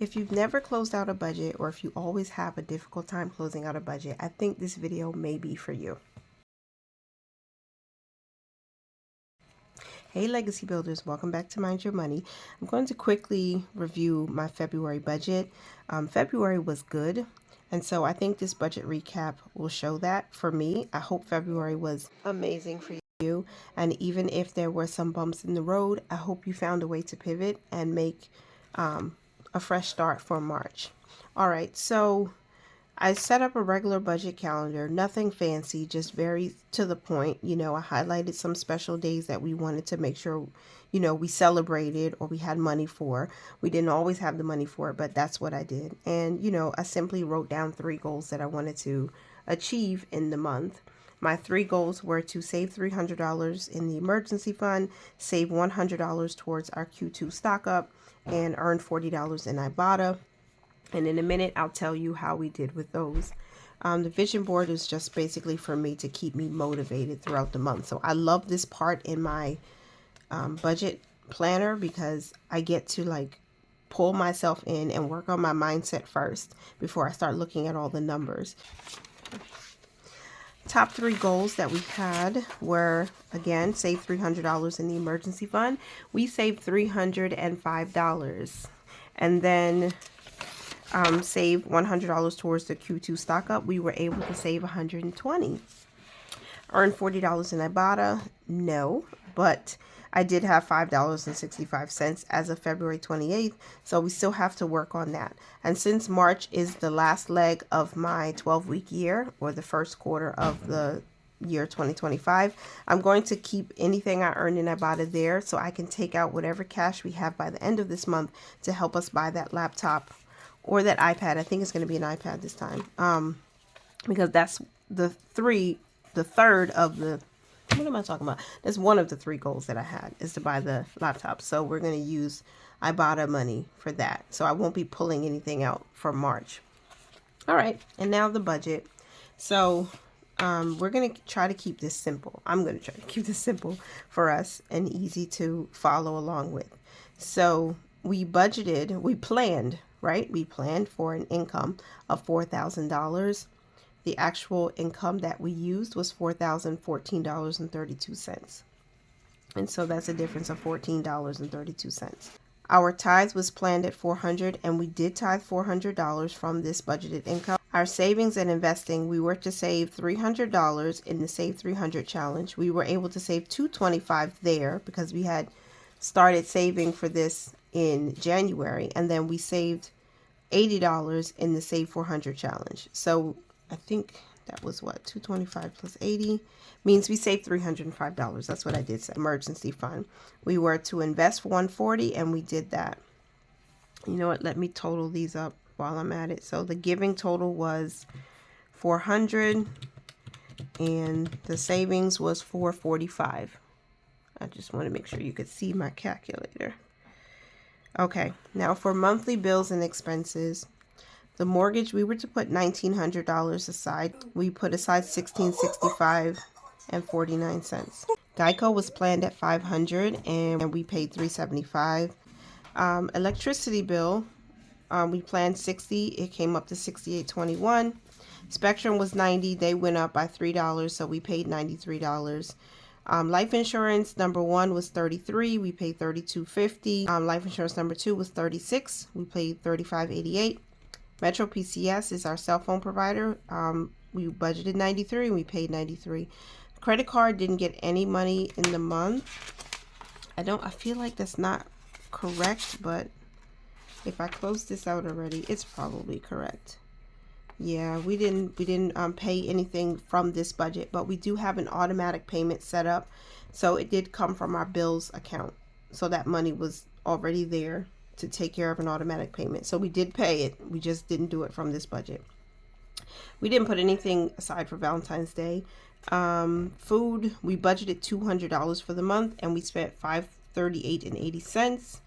If you've never closed out a budget, or if you always have a difficult time closing out a budget, I think this video may be for you. Hey Legacy Builders, welcome back to Mind Your Money. I'm going to quickly review my February budget. February was good, and so I think this budget recap will show that for me. I hope February was amazing for you, and even if there were some bumps in the road, I hope you found a way to pivot and make a fresh start for March. All right, so I set up a regular budget calendar, nothing fancy, just very to the point. I highlighted some special days that we wanted to make sure, we celebrated or we had money for. We didn't always have the money for it, but that's what I did. And, I simply wrote down 3 goals that I wanted to achieve in the month. My 3 goals were to save $300 in the emergency fund, save $100 towards our Q2 stock up, and earn $40 in Ibotta. And in a minute, I'll tell you how we did with those. The vision board is just basically for me to keep me motivated throughout the month. So I love this part in my budget planner because I get to pull myself in and work on my mindset first before I start looking at all the numbers. Top 3 goals that we had were, again, save $300 in the emergency fund. We saved $305. And then save $100 towards the Q2 stock up. We were able to save $120. Earn $40 in Ibotta? No, but I did have $5.65 as of February 28th, so we still have to work on that. And since March is the last leg of my 12-week year, or the first quarter of the year 2025, I'm going to keep anything I earned in Ibotta there so I can take out whatever cash we have by the end of this month to help us buy that laptop or that iPad. I think it's going to be an iPad this time, because that's the third of the, what am I talking about? That's one of the 3 goals that I had, is to buy the laptop. So we're going to use Ibotta money for that. So I won't be pulling anything out for March. All right. And now the budget. So we're going to try to keep this simple. I'm going to try to keep this simple for us and easy to follow along with. So we planned, right? We planned for an income of $4,000. The actual income that we used was $4,014.32. And so that's a difference of $14.32. Our tithe was planned at $400, and we did tithe $400 from this budgeted income. Our savings and investing, we were to save $300 in the Save 300 challenge. We were able to save $225 there because we had started saving for this in January, and then we saved $80 in the Save 400 challenge. So I think that was what, 225 plus 80 means we saved $305. That's what I did say. Emergency fund. We were to invest $140, and we did that. You know what? Let me total these up while I'm at it. So the giving total was $400, and the savings was $445. I just want to make sure you could see my calculator. Okay, now for monthly bills and expenses, the mortgage, we were to put $1,900 aside. We put aside $1,665 and 49 cents. Geico was planned at $500, and we paid $375. Electricity bill, we planned $60. It came up to $68.21. Spectrum was $90. They went up by $3, so we paid $93. Life insurance number 1 was $33. We paid $32.50. Life insurance number 2 was $36. We paid $35.88. Metro PCS is our cell phone provider. We budgeted $93 and we paid $93. Credit card didn't get any money in the month. I feel like that's not correct, but if I close this out already, it's probably correct. Yeah, we didn't pay anything from this budget, but we do have an automatic payment set up. So it did come from our bills account. So that money was already there to take care of an automatic payment. So we did pay it. We just didn't do it from this budget. We didn't put anything aside for Valentine's Day. Food, we budgeted $200 for the month, and we spent $538.80.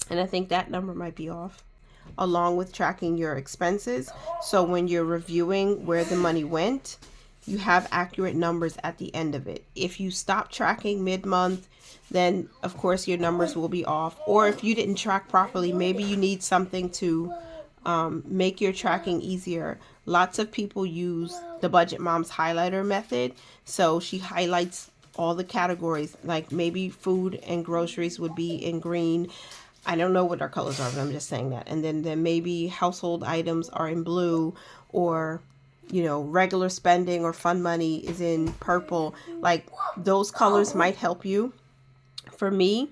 And I think that number might be off, along with tracking your expenses. So when you're reviewing where the money went, you have accurate numbers at the end of it. If you stop tracking mid-month, then of course your numbers will be off. Or if you didn't track properly, maybe you need something to make your tracking easier. Lots of people use the Budget Mom's highlighter method. So she highlights all the categories, like maybe food and groceries would be in green. I don't know what our colors are, but I'm just saying that. And then maybe household items are in blue, or you know, regular spending or fun money is in purple. Like those colors might help you. For me,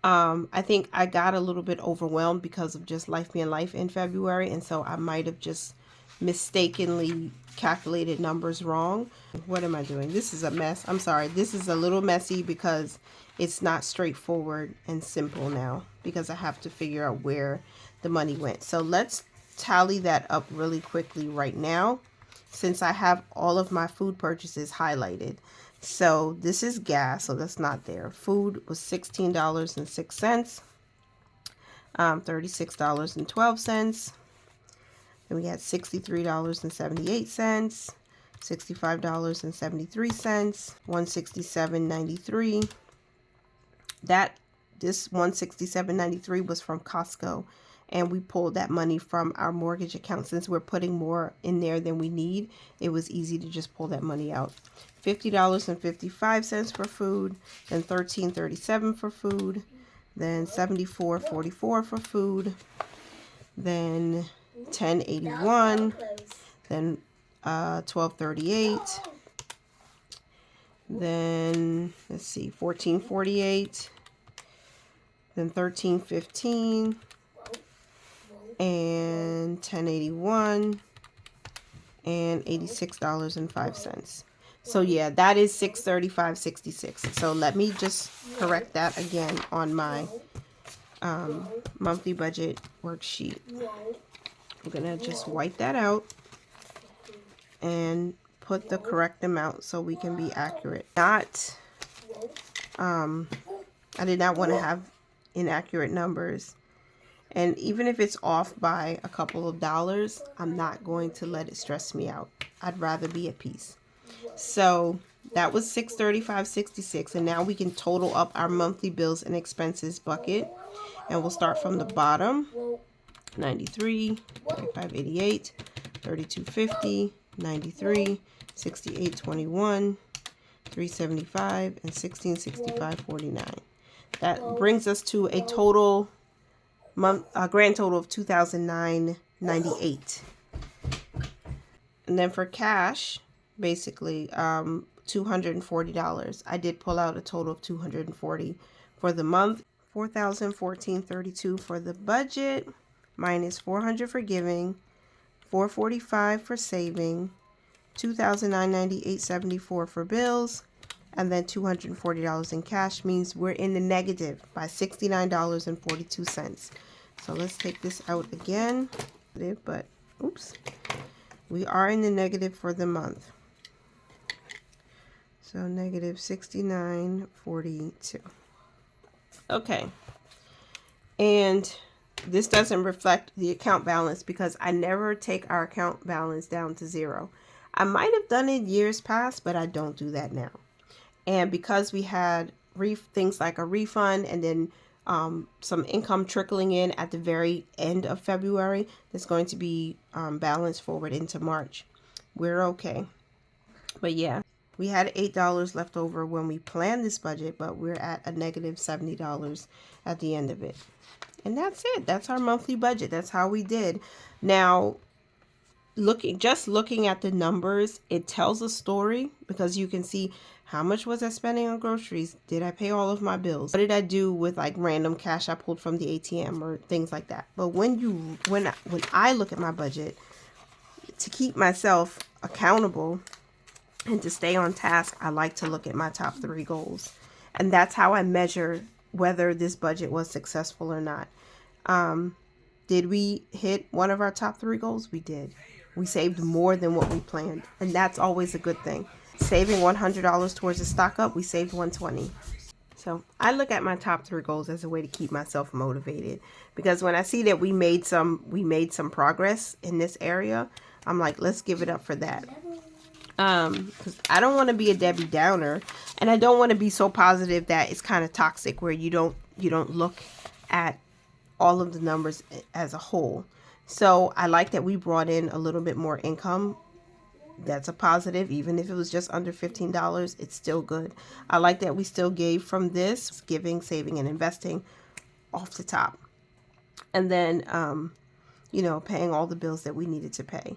I think I got a little bit overwhelmed because of just life being life in February, and so I might have just mistakenly calculated numbers wrong. What am I doing? This is a mess. I'm sorry. This is a little messy because it's not straightforward and simple now, because I have to figure out where the money went. So let's tally that up really quickly right now, since I have all of my food purchases highlighted. So this is gas, so that's not there. Food was $16.06, $36.12. Then we had $63.78, $65.73, $167.93. This $167.93 was from Costco, and we pulled that money from our mortgage account. Since we're putting more in there than we need, it was easy to just pull that money out. $50.55 for food, then $13.37 for food, then $74.44 for food, then $10.81, then $12.38, then let's see, $14.48, then $13.15, and $10.81, and $86.05. So yeah, that is $635.66. So let me just correct that again on my monthly budget worksheet. I'm gonna just wipe that out and put the correct amount so we can be accurate. I did not want to have inaccurate numbers. And even if it's off by a couple of dollars, I'm not going to let it stress me out. I'd rather be at peace. So that was $635.66, and now we can total up our monthly bills and expenses bucket, and we'll start from the bottom. 93, 35.88, 32.50, 93, 68.21, 375, and 1665.49. That brings us to a total grand total of $2,009.98. And then for cash, basically $240. I did pull out a total of $240 for the month. $4,014.32 for the budget, minus $400 for giving, $445 for saving, $2,998.74 for bills, and then $240 in cash means we're in the negative by $69.42. So let's take this out again. But oops, we are in the negative for the month. So negative $69.42. Okay, and this doesn't reflect the account balance because I never take our account balance down to zero. I might have done it years past, but I don't do that now. And because we had things like a refund and then some income trickling in at the very end of February, that's going to be balanced forward into March. We're okay. But yeah, we had $8 left over when we planned this budget, but we're at a negative $70 at the end of it. And that's it. That's our monthly budget. That's how we did. Now, just looking at the numbers, it tells a story because you can see how much was I spending on groceries? Did I pay all of my bills? What did I do with like random cash I pulled from the ATM or things like that? But when I look at my budget, to keep myself accountable and to stay on task, I like to look at my top 3 goals. And that's how I measure whether this budget was successful or not. Did we hit one of our top 3 goals? We did. We saved more than what we planned. And that's always a good thing. Saving $100 towards a stock up, we saved $120. So I look at my top 3 goals as a way to keep myself motivated, because when I see that we made some progress in this area, I'm like, let's give it up for that. Because I don't want to be a Debbie Downer, and I don't want to be so positive that it's kind of toxic where you don't look at all of the numbers as a whole. So I like that we brought in a little bit more income. That's a positive. Even if it was just under $15, it's still good. I like that we still gave from this, giving, saving, and investing off the top. And then, you know, paying all the bills that we needed to pay.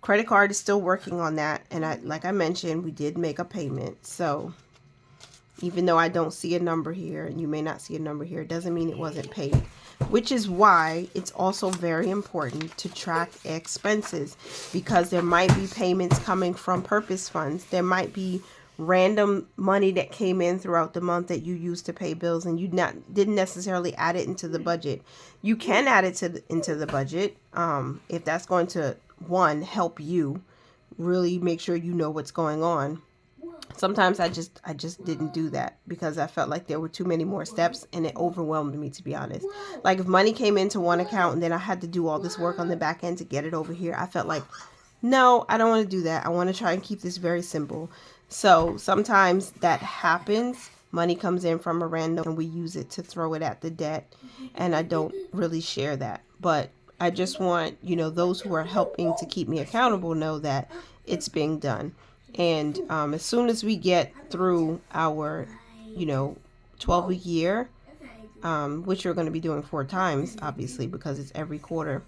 Credit card is still working on that. And like I mentioned, we did make a payment. So even though I don't see a number here, and you may not see a number here, it doesn't mean it wasn't paid. Which is why it's also very important to track expenses, because there might be payments coming from purpose funds. There might be random money that came in throughout the month that you used to pay bills, and you didn't necessarily add it into the budget. You can add it into the budget if that's going to, one, help you really make sure you know what's going on. Sometimes I just didn't do that because I felt like there were too many more steps, and it overwhelmed me, to be honest. Like if money came into one account and then I had to do all this work on the back end to get it over here, I felt like, no, I don't want to do that. I want to try and keep this very simple. So sometimes that happens. Money comes in from a random and we use it to throw it at the debt, and I don't really share that. But I just want, you know, those who are helping to keep me accountable know that it's being done. And as soon as we get through our, you know, 12-week year, which we're going to be doing 4 times, obviously, because it's every quarter,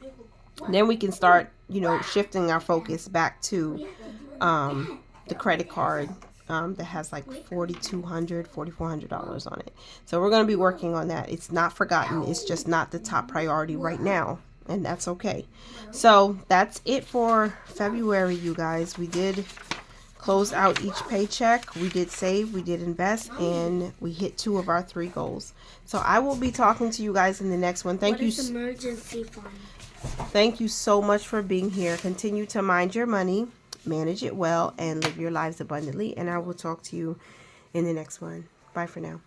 then we can start, you know, shifting our focus back to the credit card that has like $4,200, $4,400 on it. So we're going to be working on that. It's not forgotten. It's just not the top priority right now. And that's okay. So that's it for February, you guys. We did close out each paycheck. We did save, we did invest, and we hit 2 of our 3 goals. So I will be talking to you guys in the next one. Thank you. What is emergency fund? Thank you so much for being here. Continue to mind your money, manage it well, and live your lives abundantly. And I will talk to you in the next one. Bye for now.